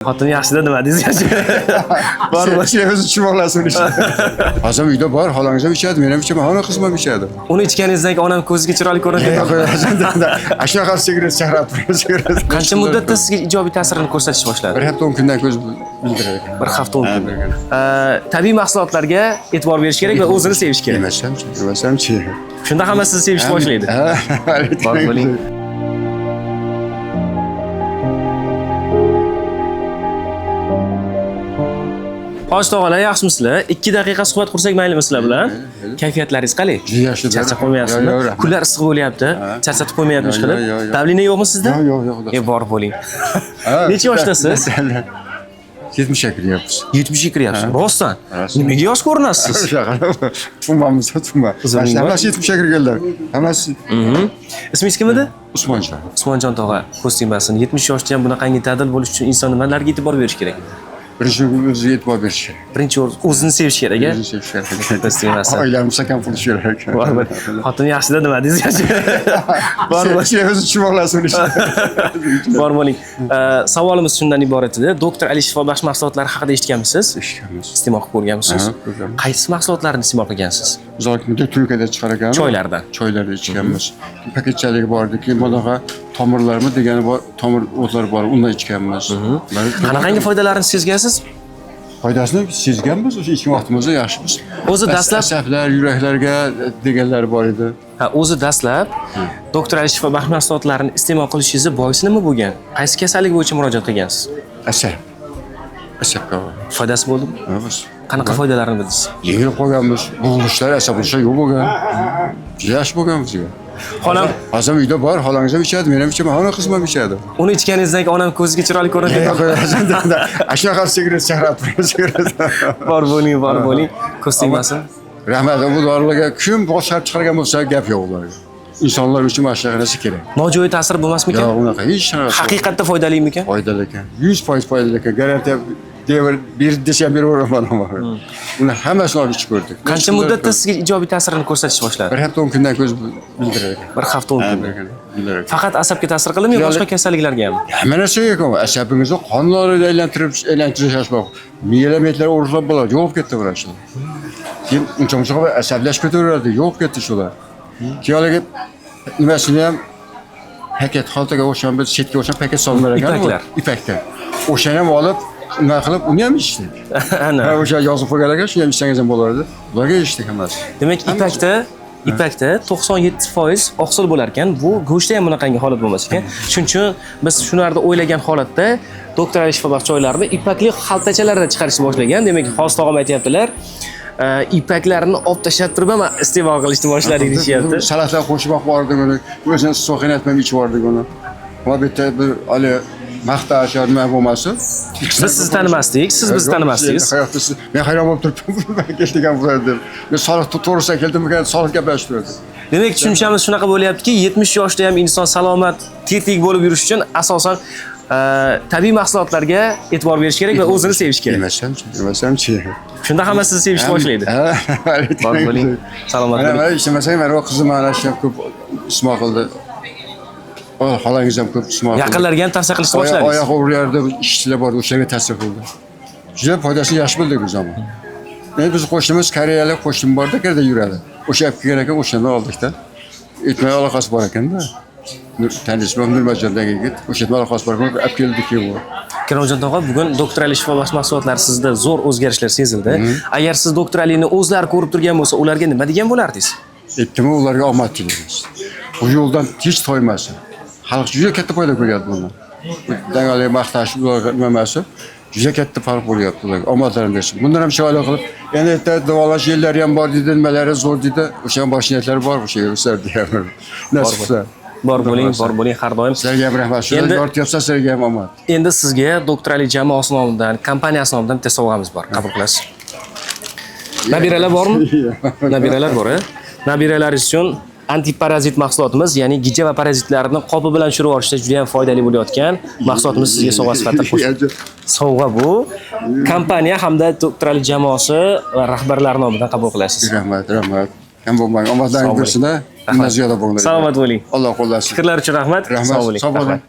Xotin yaxshida nima deysiz? Bor mashina o'zi ichib olasiz uni. Hozir uyda bor, xolangiz ham ichadi, men ham ichaman, hamma qizim ham ichadi. Uni ichganingizdan keyin onam ko'ziga chiroyli ko'rinadi. Shunaqa sigaret chaqirib turadi. Qancha muddatda sizga ijobiy ta'sirini ko'rsatish boshladi? Bir hafta 10 kundan ko'z bildiradi. Bir hafta 10 kun. Tabiiy mahsulotlarga e'tibor berish kerak va o'zini sevish kerak. Demasam-chi. Shunda hammasi sizni sevishni boshlaydi. Bor bo'ling. Xo'sh tog'alar, yaxshimisizlar? 2 daqiqa suhbat qursak maylimi sizlar bilan? Kayfiyatlaringiz qalay? Juda yaxshi. Charchab qo'ymayapsizmi? Kunlar issiq bo'lyapti. Charchatib qo'ymayapmiz qilib. Davleniya yo'qmi sizda? Yo'q. Bor bo'ling. Necha yoshdasiz? 70 kiryapmiz. 70 kiryapsiz. Rostdan. Nimaga yosh ko'rinasiz? Tumbamiz, tumba. Hammasi 70 kirganlar. Hammasi. Ismingiz kim edi? Usmonjon. Usmonjon tog'a, ko'z tegmasin. 70 yoshda ham bunaqangi ta'dil bo'lish uchun inson nimalarga e'tibor berish kerak? Birinchi o'ziga e'tibor berish kerak. Birinchi o'zini sevish kerak, a? O'zini sevish kerak. Ko'z tegmasin. Oilamiz sakam qilish kerak. Baribir. Xotin yaxshida nima deysiz? Bor mashina o'zi ichib olasiz uni. Bor bo'ling. Savolimiz shundan iborat edi. Doktor Ali shifobaxsh mahsulotlari haqida eshitganmisiz? Eshitganmiz. Iste'mol qilib ko'rganmisiz? Qaysi mahsulotlarni iste'mol qilgansiz? Uzoq muddat Turkiyada chiqar ekan. Choylardan. Choylarda ichganmiz. Paketchalik bordiki, bunaqa tomirlarmi degani bor, tomir o'tlar bor, undan ichganmiz. Qanaqangi foydalarini sezgansiz? Foydasini sezganmiz, o'sha ichgan vaqtimizda yaxshimiz. O'zi dastlab asablar, yuraklarga deganlar bor edi. O'zi dastlab doktor Ali shifobaxsh mahsulotlarini iste'mol qilishingizni boisi nima bo'lgan? Qaysi kasallik bo'yicha murojaat qilgansiz? Asabga. Foydasi bo'ldimi? Yo'q. Qanaqa foydalarini bildingiz? Yengil qo'yganmiz, bo'g'ilishlar, asablar yo'q bo'lgan. Juda yaxshi bo'lgan bizga. Xolam, hozir uyda bor, xolangiz ham ichadi, men ham ichaman, hamma qizim ham ichadi. Uni ichganingizdan keyin onam ko'ziga chiroyli ko'rinadi. Shunaqa sigaret chaqirib turadi. Bor bo'ling, ko'z tegmasin. Rahmat, bu dorilarga kim boshqarib chiqargan bo'lsa, gap yo'q ularga. İnsanlar uchun mana shunaqa narsa kerak. Nojo'ya ta'sir bo'lmasmikan? Yo'q, unaqa hech narsa. Haqiqatda foydalimikan? Foydali ekan. 100% foydali ekan. Garantiya bir desam beraman ama. Uni hammasini olib ichib ko'rdik. Qancha muddatda sizga ijobiy ta'sirini ko'rsatish boshladi? Bir hafta 10 kundan ko'z bildiradi. Bir hafta 10 kun. Faqat asabga ta'sir qiladimi yo boshqa kasalliklarga ham? Hamma narsaga ekan. Asabingizni qonlarni aylantirish yoshmoq. Miyalar o'rlab bo'ladi, yo'q ketdi vrachlar. Keyin uncha asablashib ketaveradi, yo'q ketdi shular. Keyin nimasini ham paket xaltaga o'xshagan bir chetga o'xshagan paket solinlar ekan. Ipaklar. O'shani ham olib nima qilib uni ham ichdik. Ana. O'sha yozib qo'ygan ekan, shuni ham ichsangiz ham bo'lardi. Ularga ichdik hammasi. Demak, ipakda 97% oqsil bo'lar ekan. Bu go'shtda ham bunaqangi holat bo'lmas ekan. Shuning uchun biz shularni o'ylagan holatda doktor Ali shifobaxsh choylarini ipakli xaltachalarda chiqarishni boshlagan. Demak, xos tog'am aytayaptilar. İpaklarni olib tashlab turib ham iste'mol qilishni boshladik deyapti. Salatlar qo'shib bordik uni. O'zini so'qinatmay ichib bordik uni. Va bu yerda bir hali maqtash nima bo'lmasin. Biz sizni tanimasdik, siz bizni tanimasdingiz. Men hayron bo'lib turibman, kelgan bo'lardim. Men soliq to'g'risida keldim, soliq gaplashib turdim. Demak, tushunchamiz shunaqa bo'lyaptiki, 70 yoshda ham inson salomat, tetik bo'lib yurish uchun asosan tabiiy mahsulotlarga e'tibor berish kerak va o'zini sevish kerak. Demasam-chi. Shunda hammasi sizni sevishni boshlaydi. Bor bo'ling. Salomat bo'ling. Mana ishlamasang, mana qizim mana shu ko'p ismoq qildi. Xolangiz ham ko'p ismoq qildi. Yaqinlarga ham tavsiya qilishni boshladingiz. Oyoq o'rlarda ishchilar bor, o'shalarga ta'sir qildi. Juda foydasini yaxshi bildik biz ham. Biz qo'shnimiz koreyalik qo'shnim borda, qayerda yuradi. O'sha olib kelgan ekan, o'shandan oldikda. Etmay aloqasi bor ekanda. Tanishim Nurmajondan yigit, o'sha aloqasi bor ekan, olib keldik u. Karimjon tog'a, bugun doktor Ali shifobaxsh mahsulotlari sizda zo'r o'zgarishlar sezildi. Agar siz doktor Alini o'zlari ko'rib turgan bo'lsa, ularga nima degan bo'lardingiz? Aytdim, ularga omad tilaymiz. Bu yo'ldan hech toymasin. Xalq juda katta foyda ko'ryapti bundan. Dangali maqtash ularga nimasi juda katta farq bo'lyapti ularga. Omadlarini bersin. Bundan ham chiroyli qilib, endi erta davolash yerlari ham bor dedi, nimalari zo'r dedi. O'sha boshniyatlari bor, o'sha yerlar deyapman. Nasiblar. Bor bo'ling, har doim. Sizlarga ham rahmat. Shunday yortyapsa sizlarga ham omad. Endi sizga doktor Ali jamoasi nomidan, kompaniyasi nomidan bitta sovg'amiz bor. Qabul qilasiz. Nabiralar bormi? Nabiralar bor, Nabiralaringiz uchun antiparazit mahsulotimiz, ya'ni gija va parazitlarni qopi bilan tushirib olishda juda ham foydali bo'layotgan mahsulotimiz sizga sovg'a sifatida qo'shildi. Sovg'a bu kompaniya hamda doktor Ali jamoasi va rahbarlari nomidan qabul qilasiz. Rahmat. Ham bo'lmang, omadlaringiz bersin-a. Ziyoda bo'linglar. Salomat bo'ling. Alloh qo'llasin. Fikrlar uchun rahmat. Sog' bo'ling.